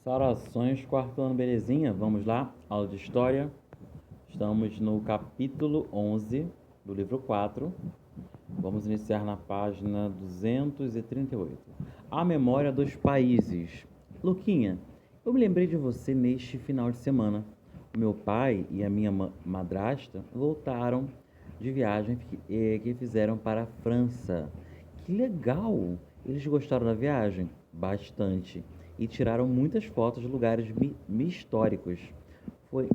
Saudações, quarto ano, belezinha? Vamos lá, aula de História. Estamos no capítulo 11 do livro 4. Vamos iniciar na página 238. A memória dos países. Luquinha, eu me lembrei de você neste final de semana. O meu pai e a minha madrasta voltaram de viagem que fizeram para a França. Que legal! Eles gostaram da viagem? Bastante. E tiraram muitas fotos de lugares históricos. Foi,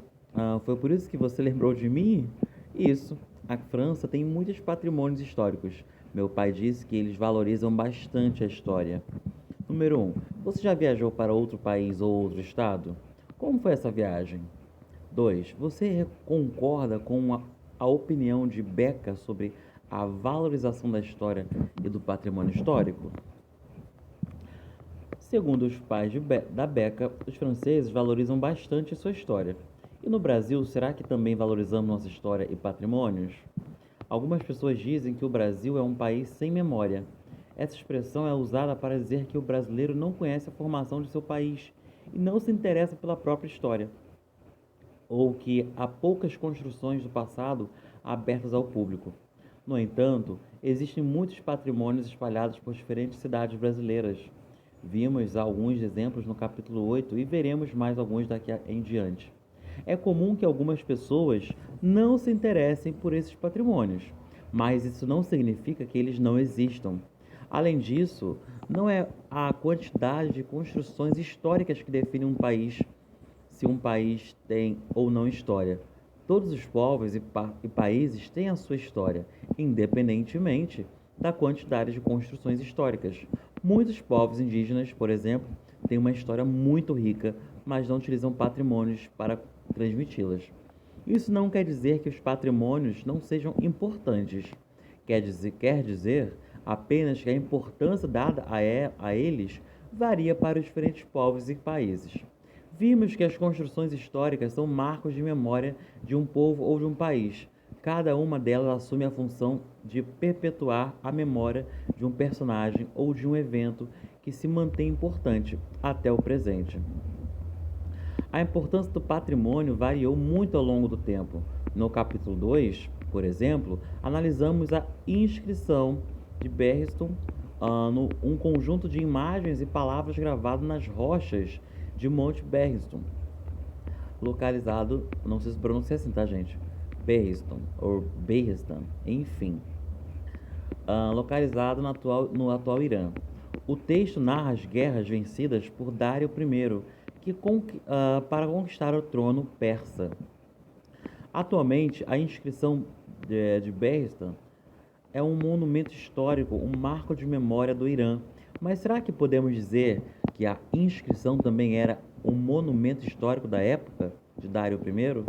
foi por isso que você lembrou de mim? Isso. A França tem muitos patrimônios históricos. Meu pai disse que eles valorizam bastante a história. Número 1. Você já viajou para outro país ou outro estado? Como foi essa viagem? 2. Você concorda com a opinião de Beca sobre a valorização da história e do patrimônio histórico? Segundo os pais da Beca, os franceses valorizam bastante sua história. E no Brasil, será que também valorizamos nossa história e patrimônios? Algumas pessoas dizem que o Brasil é um país sem memória. Essa expressão é usada para dizer que o brasileiro não conhece a formação de seu país e não se interessa pela própria história, ou que há poucas construções do passado abertas ao público. No entanto, existem muitos patrimônios espalhados por diferentes cidades brasileiras. Vimos alguns exemplos no capítulo 8 e veremos mais alguns daqui em diante. É comum que algumas pessoas não se interessem por esses patrimônios, mas isso não significa que eles não existam. Além disso, não é a quantidade de construções históricas que define um país, se um país tem ou não história. Todos os povos e países têm a sua história, independentemente da quantidade de construções históricas. Muitos povos indígenas, por exemplo, têm uma história muito rica, mas não utilizam patrimônios para transmiti-las. Isso não quer dizer que os patrimônios não sejam importantes. Quer dizer apenas que a importância dada a eles varia para os diferentes povos e países. Vimos que as construções históricas são marcos de memória de um povo ou de um país. Cada uma delas assume a função de perpetuar a memória de um personagem ou de um evento que se mantém importante até o presente. A importância do patrimônio variou muito ao longo do tempo. No capítulo 2, por exemplo, analisamos a inscrição de Berriston, um conjunto de imagens e palavras gravadas nas rochas de Monte Berriston, localizado, não sei se pronuncia assim, tá, gente? Berriston, ou Berriston, enfim, localizado no atual Irã. O texto narra as guerras vencidas por Dário I, para conquistar o trono persa. Atualmente, a inscrição de Berristan é um monumento histórico, um marco de memória do Irã. Mas será que podemos dizer que a inscrição também era um monumento histórico da época de Dário I?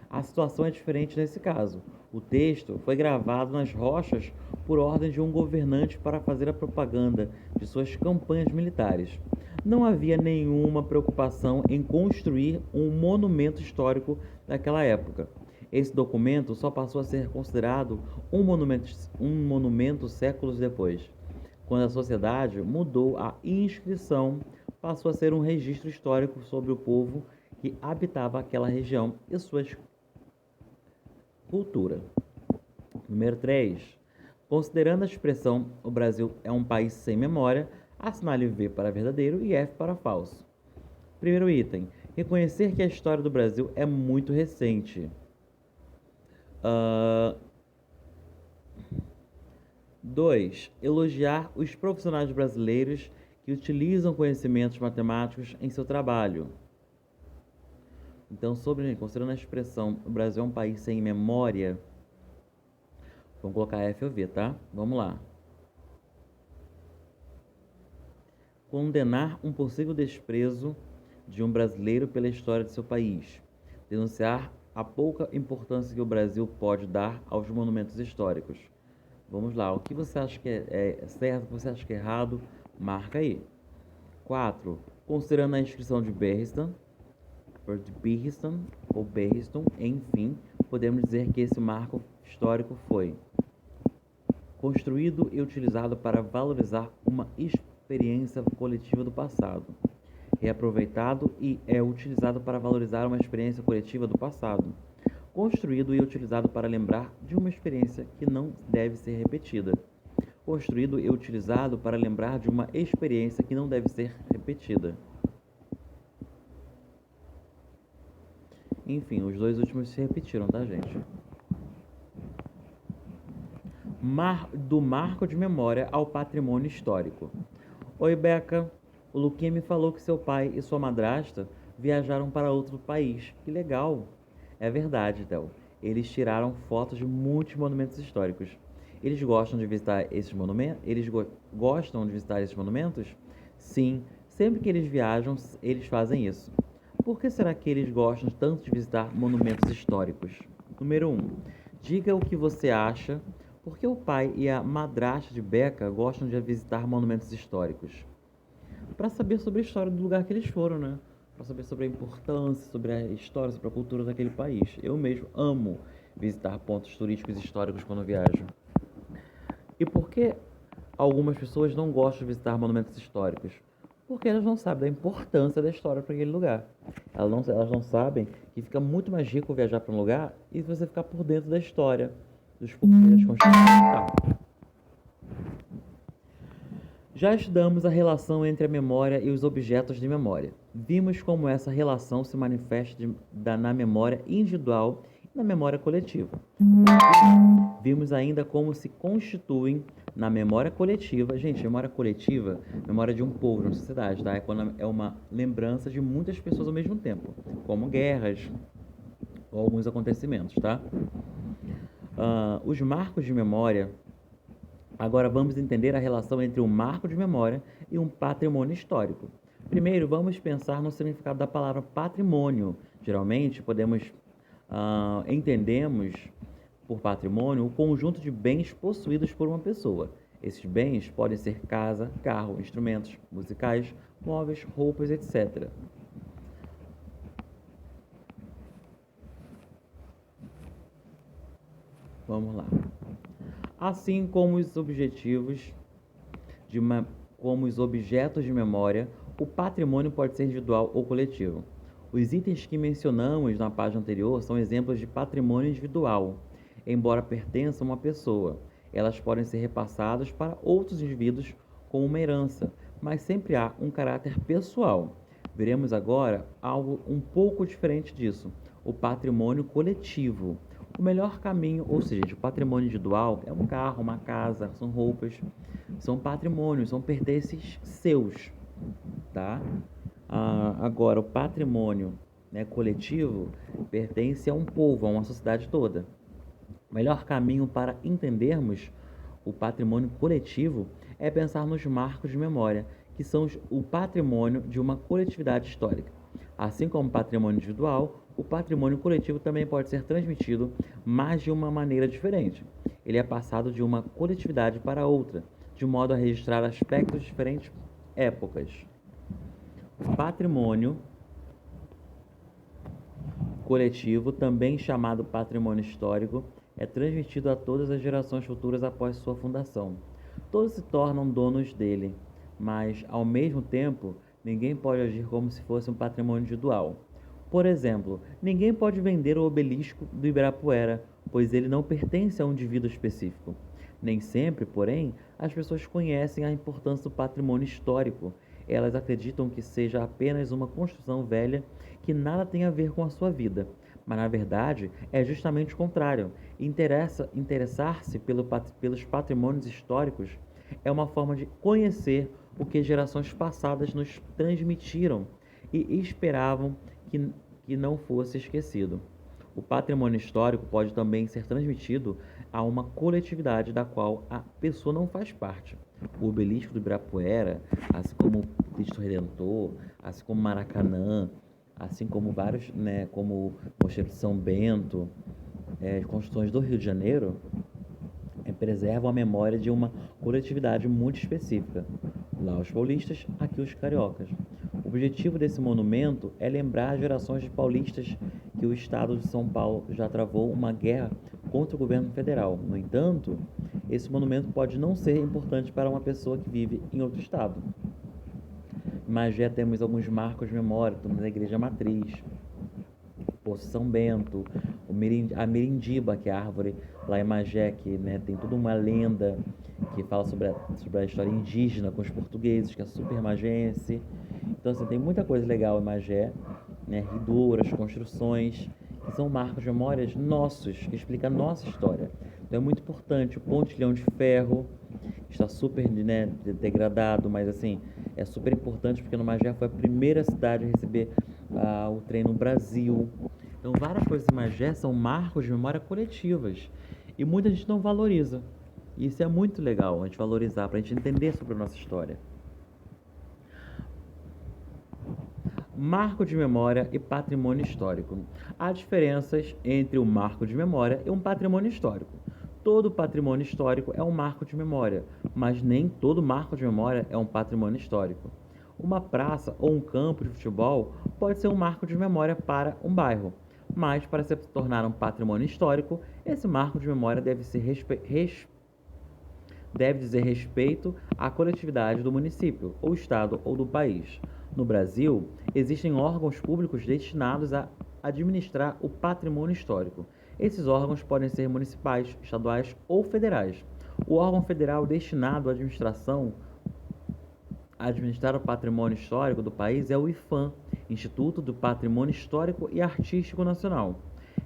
A situação é diferente nesse caso. O texto foi gravado nas rochas por ordem de um governante para fazer a propaganda de suas campanhas militares. Não havia nenhuma preocupação em construir um monumento histórico daquela época. Esse documento só passou a ser considerado um monumento séculos depois. Quando a sociedade mudou, a inscrição passou a ser um registro histórico sobre o povo que habitava aquela região e suas cultura. Número 3. Considerando a expressão o Brasil é um país sem memória, assinale V para verdadeiro e F para falso. Primeiro item. Reconhecer que a história do Brasil é muito recente. 2. Elogiar os profissionais brasileiros que utilizam conhecimentos matemáticos em seu trabalho. Então, considerando a expressão o Brasil é um país sem memória, vamos colocar F ou V, tá? Vamos lá. Condenar um possível desprezo de um brasileiro pela história de seu país. Denunciar a pouca importância que o Brasil pode dar aos monumentos históricos. Vamos lá, o que você acha que é certo, o que você acha que é errado, marca aí. 4. Considerando a inscrição de Berristan, ou Berriston, enfim, podemos dizer que esse marco histórico foi construído e utilizado para valorizar uma experiência coletiva do passado. reaproveitado e é utilizado para valorizar uma experiência coletiva do passado, construído e utilizado para lembrar de uma experiência que não deve ser repetida, construído e utilizado para lembrar de uma experiência que não deve ser repetida. Enfim, os dois últimos se repetiram, tá, gente? Do marco de memória ao patrimônio histórico. Oi, Beca. O Luquinha me falou que seu pai e sua madrasta viajaram para outro país. Que legal. É verdade, Théo. Eles tiraram fotos de muitos monumentos históricos. Eles gostam de visitar esses monumentos? Gostam de visitar esses monumentos? Sim, sempre que eles viajam, eles fazem isso. Por que será que eles gostam tanto de visitar monumentos históricos? Número 1. Diga o que você acha. Por que o pai e a madrasta de Beca gostam de visitar monumentos históricos? Para saber sobre a história do lugar que eles foram, né? Para saber sobre a importância, sobre a história, sobre a cultura daquele país. Eu mesmo amo visitar pontos turísticos históricos quando viajo. E por que algumas pessoas não gostam de visitar monumentos históricos? Porque elas não sabem da importância da história para aquele lugar. Elas não sabem que fica muito mais rico viajar para um lugar e você ficar por dentro da história, dos porquês, das construções e tal. Já estudamos a relação entre a memória e os objetos de memória. Vimos como essa relação se manifesta na memória individual e na memória coletiva. Vimos ainda como se constituem na memória coletiva. Gente, memória coletiva, memória de um povo, de uma sociedade, tá? É uma lembrança de muitas pessoas ao mesmo tempo, como guerras ou alguns acontecimentos, tá? Os marcos de memória. Agora vamos entender a relação entre um marco de memória e um patrimônio histórico. Primeiro, vamos pensar no significado da palavra patrimônio. Geralmente, entendemos por patrimônio o conjunto de bens possuídos por uma pessoa. Esses bens podem ser casa, carro, instrumentos musicais, móveis, roupas, etc. Vamos lá. Assim como os objetos de memória, o patrimônio pode ser individual ou coletivo. Os itens que mencionamos na página anterior são exemplos de patrimônio individual, embora pertençam a uma pessoa. Elas podem ser repassadas para outros indivíduos como uma herança, mas sempre há um caráter pessoal. Veremos agora algo um pouco diferente disso, o patrimônio coletivo. O melhor caminho, ou seja, o patrimônio individual é um carro, uma casa, são roupas, são patrimônios, são pertences seus, tá? Agora, o patrimônio, né, coletivo pertence a um povo, a uma sociedade toda. O melhor caminho para entendermos o patrimônio coletivo é pensar nos marcos de memória, que são o patrimônio de uma coletividade histórica. Assim como o patrimônio individual, o patrimônio coletivo também pode ser transmitido, mas de uma maneira diferente. Ele é passado de uma coletividade para outra, de modo a registrar aspectos de diferentes épocas. O patrimônio coletivo, também chamado patrimônio histórico, é transmitido a todas as gerações futuras após sua fundação. Todos se tornam donos dele, mas, ao mesmo tempo, ninguém pode agir como se fosse um patrimônio individual. Por exemplo, ninguém pode vender o obelisco do Ibirapuera, pois ele não pertence a um indivíduo específico. Nem sempre, porém, as pessoas conhecem a importância do patrimônio histórico. Elas acreditam que seja apenas uma construção velha que nada tem a ver com a sua vida. Mas, na verdade, é justamente o contrário. Interessar-se pelos patrimônios históricos é uma forma de conhecer o que gerações passadas nos transmitiram e esperavam que não fosse esquecido. O patrimônio histórico pode também ser transmitido a uma coletividade da qual a pessoa não faz parte. O obelisco do Ibirapuera, assim como o Cristo Redentor, assim como Maracanã, assim como vários, né, como o Mosteiro de São Bento, construções do Rio de Janeiro, preservam a memória de uma coletividade muito específica. Lá os paulistas, aqui os cariocas. O objetivo desse monumento é lembrar as gerações de paulistas que o estado de São Paulo já travou uma guerra contra o governo federal. No entanto, esse monumento pode não ser importante para uma pessoa que vive em outro estado. Em Magé temos alguns marcos de memória, temos a Igreja Matriz, Poço São Bento, a Mirindiba, que é a árvore lá em Magé, que, né, tem toda uma lenda que fala sobre a história indígena com os portugueses, que é super magense. Então, assim, tem muita coisa legal em Magé, né, riduras, construções, que são marcos de memórias nossos, que explicam a nossa história. Então, é muito importante. O Pontilhão de Ferro está super, né, degradado, mas, assim, é super importante porque no Magé foi a primeira cidade a receber o trem no Brasil. Então, várias coisas em Magé são marcos de memória coletivas e muita gente não valoriza. E isso é muito legal, a gente valorizar, para a gente entender sobre a nossa história. Marco de memória e patrimônio histórico. Há diferenças entre um marco de memória e um patrimônio histórico. Todo patrimônio histórico é um marco de memória, mas nem todo marco de memória é um patrimônio histórico. Uma praça ou um campo de futebol pode ser um marco de memória para um bairro, mas para se tornar um patrimônio histórico, esse marco de memória deve dizer respeito à coletividade do município, ou estado ou do país. No Brasil, existem órgãos públicos destinados a administrar o patrimônio histórico. Esses órgãos podem ser municipais, estaduais ou federais. O órgão federal destinado à administrar o patrimônio histórico do país é o IPHAN, Instituto do Patrimônio Histórico e Artístico Nacional.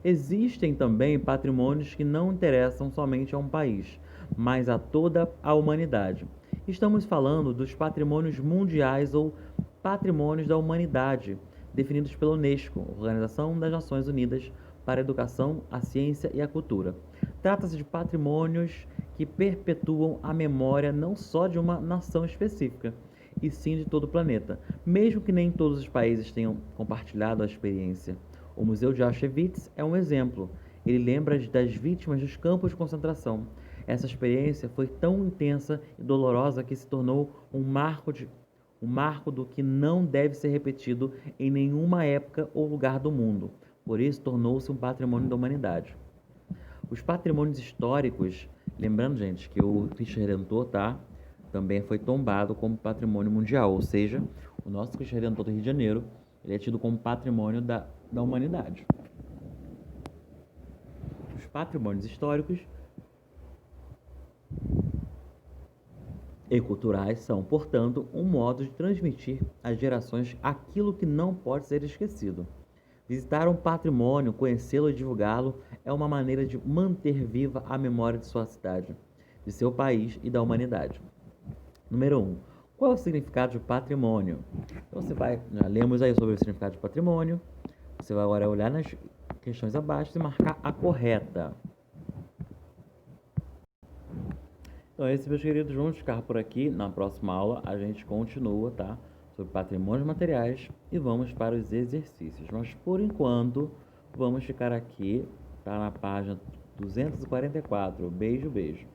Existem também patrimônios que não interessam somente a um país, mas a toda a humanidade. Estamos falando dos patrimônios mundiais ou patrimônios da humanidade, definidos pela Unesco, Organização das Nações Unidas para a Educação, a Ciência e a Cultura. Trata-se de patrimônios que perpetuam a memória não só de uma nação específica, e sim de todo o planeta, mesmo que nem todos os países tenham compartilhado a experiência. O Museu de Auschwitz é um exemplo. Ele lembra das vítimas dos campos de concentração. Essa experiência foi tão intensa e dolorosa que se tornou um marco do que não deve ser repetido em nenhuma época ou lugar do mundo. Por isso, tornou-se um patrimônio da humanidade. Os patrimônios históricos, lembrando, gente, que o Cristo Redentor, tá, também foi tombado como patrimônio mundial, ou seja, o nosso Cristo Redentor do Rio de Janeiro, ele é tido como patrimônio da humanidade. Os patrimônios históricos e culturais são, portanto, um modo de transmitir às gerações aquilo que não pode ser esquecido. Visitar um patrimônio, conhecê-lo e divulgá-lo é uma maneira de manter viva a memória de sua cidade, de seu país e da humanidade. Número 1. Qual é o significado de patrimônio? Então já lemos aí sobre o significado de patrimônio. Você vai agora olhar nas questões abaixo e marcar a correta. Então é isso, meus queridos. Vamos ficar por aqui. Na próxima aula a gente continua, tá? Sobre patrimônios materiais e vamos para os exercícios. Mas por enquanto, vamos ficar aqui, tá? Na página 244. Beijo, beijo.